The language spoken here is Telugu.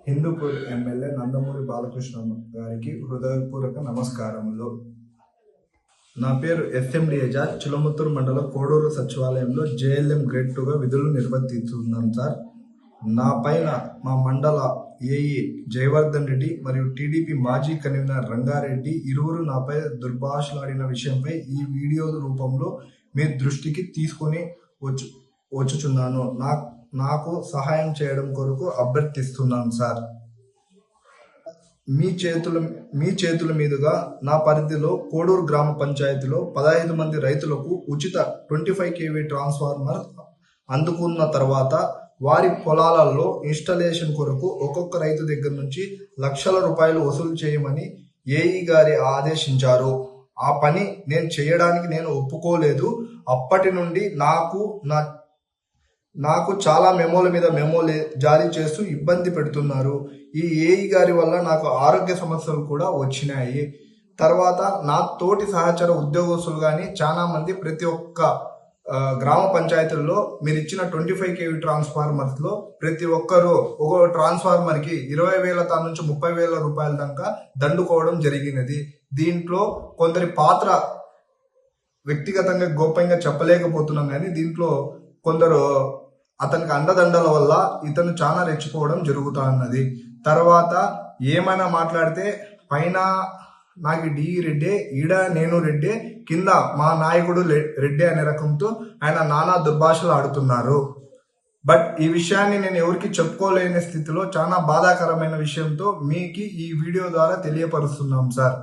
హిందూపూర్ ఎమ్మెల్యే నందమూరి బాలకృష్ణ గారికి హృదయపూర్వక నమస్కారములు. నా పేరు ఎస్ఎండి ఏజాజ్. చిలముత్తూరు మండలం కోడూరు సచివాలయంలో జేఎల్ఎం గ్రేడ్ 2గా విధులు నిర్వర్తిస్తున్నాను సార్. నా పైన మా మండల ఏఈ జయవర్ధన్ రెడ్డి మరియు టీడీపీ మాజీ కన్వీనర్ రంగారెడ్డి ఇరువురు నాపై దుర్భాషలాడిన విషయంపై ఈ వీడియో రూపంలో మీ దృష్టికి తీసుకొని వచ్చుచున్నాను. నాకు సహాయం చేయడం కొరకు అభ్యర్థిస్తున్నాను సార్. మీ చేతుల మీదుగా నా పరిధిలో కోడూరు గ్రామ పంచాయతీలో 15 మంది రైతులకు ఉచిత 25 kV ట్రాన్స్ఫార్మర్ అందుకున్న తర్వాత వారి పొలాలలో ఇన్స్టాలేషన్ కొరకు ఒక్కొక్క రైతు దగ్గర నుంచి లక్షల రూపాయలు వసూలు చేయమని ఏఈ గారి ఆదేశించారు. ఆ పని నేను చేయడానికి నేను ఒప్పుకోలేదు. అప్పటి నుండి నాకు చాలా మెమోల మీద మెమోలు జారీ చేస్తూ ఇబ్బంది పెడుతున్నారు. ఈ ఏఈ గారి వల్ల నాకు ఆరోగ్య సమస్యలు కూడా వచ్చినాయి. తర్వాత నా తోటి సహచర ఉద్యోగస్తులు కానీ చాలా మంది ప్రతి ఒక్క గ్రామ పంచాయతీల్లో మీరు ఇచ్చిన 25 kV ట్రాన్స్ఫార్మర్స్ లో ప్రతి ఒక్కరూ ఒక ట్రాన్స్ఫార్మర్ కి 20,000 నుంచి 30,000 రూపాయల దాకా దండుకోవడం జరిగినది. దీంట్లో కొందరి పాత్ర వ్యక్తిగతంగా గోప్యంగా చెప్పలేకపోతున్నాం, కానీ దీంట్లో కొందరు అతనికి అండదండల వల్ల ఇతను చాలా రెచ్చిపోవడం జరుగుతా ఉన్నది. తర్వాత ఏమైనా మాట్లాడితే పైన నాకు డి రెడ్డే, ఈడ నేను రెడ్డే, కింద మా నాయకుడు రెడ్డి అనే రకంతో ఆయన నానా దుర్భాషలు ఆడుతున్నారు. బట్ ఈ విషయాన్ని నేను ఎవరికి చెప్పుకోలేని స్థితిలో చాలా బాధాకరమైన విషయంతో మీకు ఈ వీడియో ద్వారా తెలియపరుస్తున్నాం సార్.